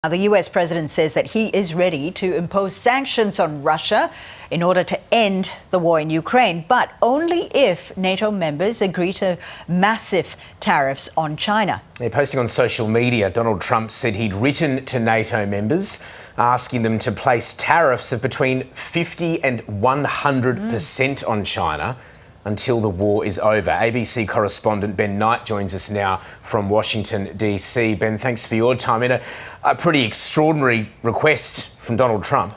Now, the US president says that he is ready to impose sanctions on Russia in order to end the war in Ukraine, but only if NATO members agree to massive tariffs on China. Posting on social media, Donald Trump said he'd written to NATO members asking them to place tariffs of between 50 and 100% on China until the war is over. ABC correspondent Ben Knight joins us now from Washington, DC. Ben, thanks for your time. In a pretty extraordinary request from Donald Trump.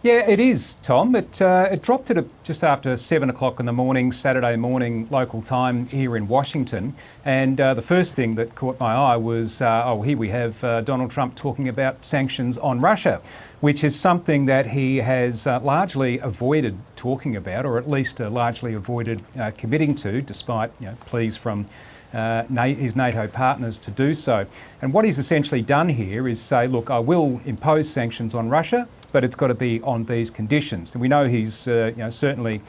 Yeah, it is, Tom. It dropped at just after 7 o'clock in the morning, Saturday morning, local time here in Washington. And the first thing that caught my eye was, here we have Donald Trump talking about sanctions on Russia, which is something that he has largely avoided talking about, or at least largely avoided committing to, despite pleas from his NATO partners to do so. And what he's essentially done here is say, look, I will impose sanctions on Russia, but it's got to be on these conditions. And we know he's certainly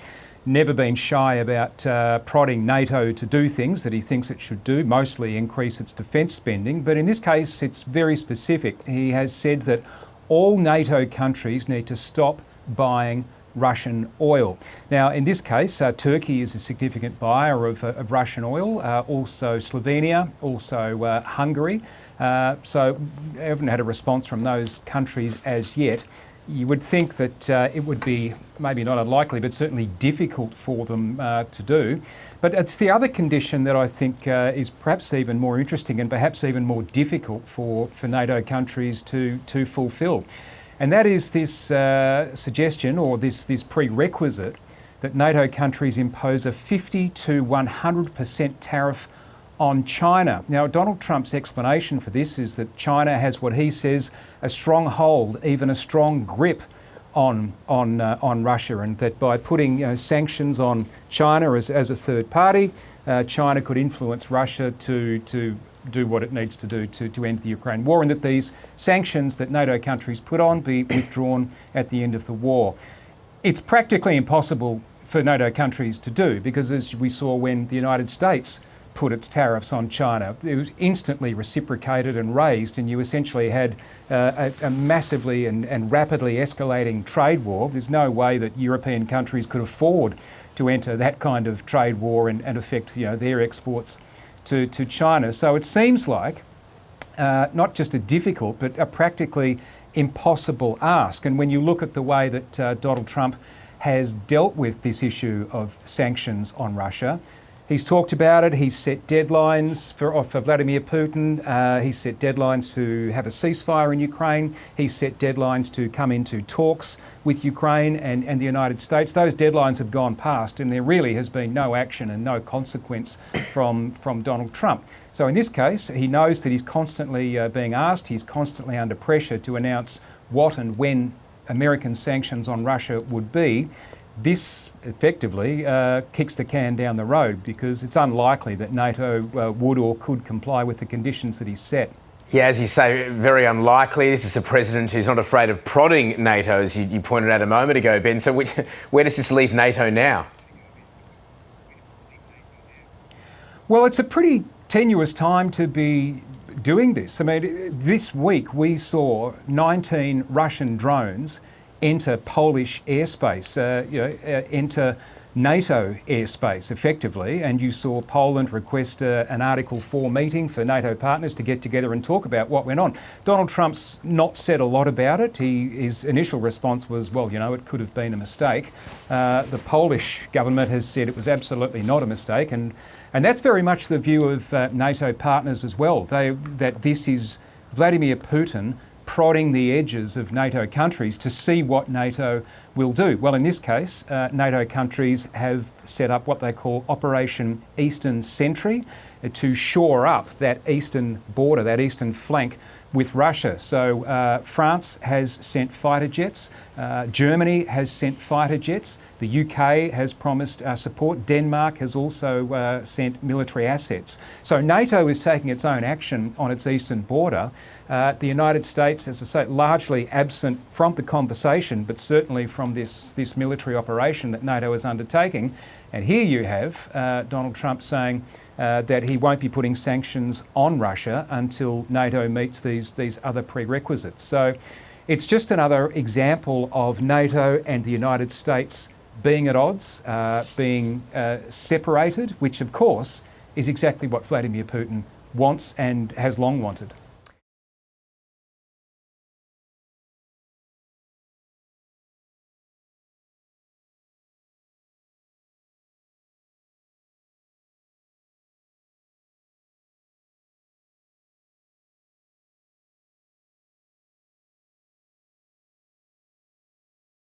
never been shy about prodding NATO to do things that he thinks it should do, mostly increase its defence spending. But in this case, it's very specific. He has said that all NATO countries need to stop buying Russian oil. Now, in this case, Turkey is a significant buyer of Russian oil, also Slovenia, also Hungary. So I haven't had a response from those countries as yet. You would think that it would be maybe not unlikely, but certainly difficult for them to do. But it's the other condition that I think is perhaps even more interesting and perhaps even more difficult for NATO countries to fulfil. And that is this suggestion, or this prerequisite, that NATO countries impose a 50 to 100% tariff on China. Now, Donald Trump's explanation for this is that China has what he says a strong hold, even a strong grip on Russia, and that by putting sanctions on China as a third party, China could influence Russia to do what it needs to do to end the Ukraine war, and that these sanctions that NATO countries put on be withdrawn at the end of the war. It's practically impossible for NATO countries to do, because as we saw when the United States put its tariffs on China, it was instantly reciprocated and raised, and you essentially had a massively and rapidly escalating trade war. There's no way that European countries could afford to enter that kind of trade war and affect their exports to China. So it seems like not just a difficult, but a practically impossible ask. And when you look at the way that Donald Trump has dealt with this issue of sanctions on Russia, he's talked about it, he's set deadlines for Vladimir Putin, he's set deadlines to have a ceasefire in Ukraine, he's set deadlines to come into talks with Ukraine and the United States. Those deadlines have gone past, and there really has been no action and no consequence from Donald Trump. So in this case, he knows that he's constantly being asked, he's constantly under pressure to announce what and when American sanctions on Russia would be. This effectively kicks the can down the road, because it's unlikely that NATO would or could comply with the conditions that he's set. Yeah, as you say, very unlikely. This is a president who's not afraid of prodding NATO, as you pointed out a moment ago, Ben. So where does this leave NATO now? Well, it's a pretty tenuous time to be doing this. I mean, this week we saw 19 Russian drones enter Polish airspace, enter NATO airspace effectively, and you saw Poland request an Article 4 meeting for NATO partners to get together and talk about what went on. Donald Trump's not said a lot about it. His initial response was, well, it could have been a mistake. The Polish government has said it was absolutely not a mistake, and that's very much the view of NATO partners as well. That this is Vladimir Putin prodding the edges of NATO countries to see what NATO will do. Well, in this case, NATO countries have set up what they call Operation Eastern Sentry to shore up that eastern border, that eastern flank with Russia. So France has sent fighter jets, Germany has sent fighter jets, the UK has promised support, Denmark has also sent military assets. So NATO is taking its own action on its eastern border. The United States, as I say, largely absent from the conversation, but certainly from this military operation that NATO is undertaking. And here you have Donald Trump saying that he won't be putting sanctions on Russia until NATO meets these other prerequisites. So it's just another example of NATO and the United States being at odds, being separated, which of course is exactly what Vladimir Putin wants and has long wanted.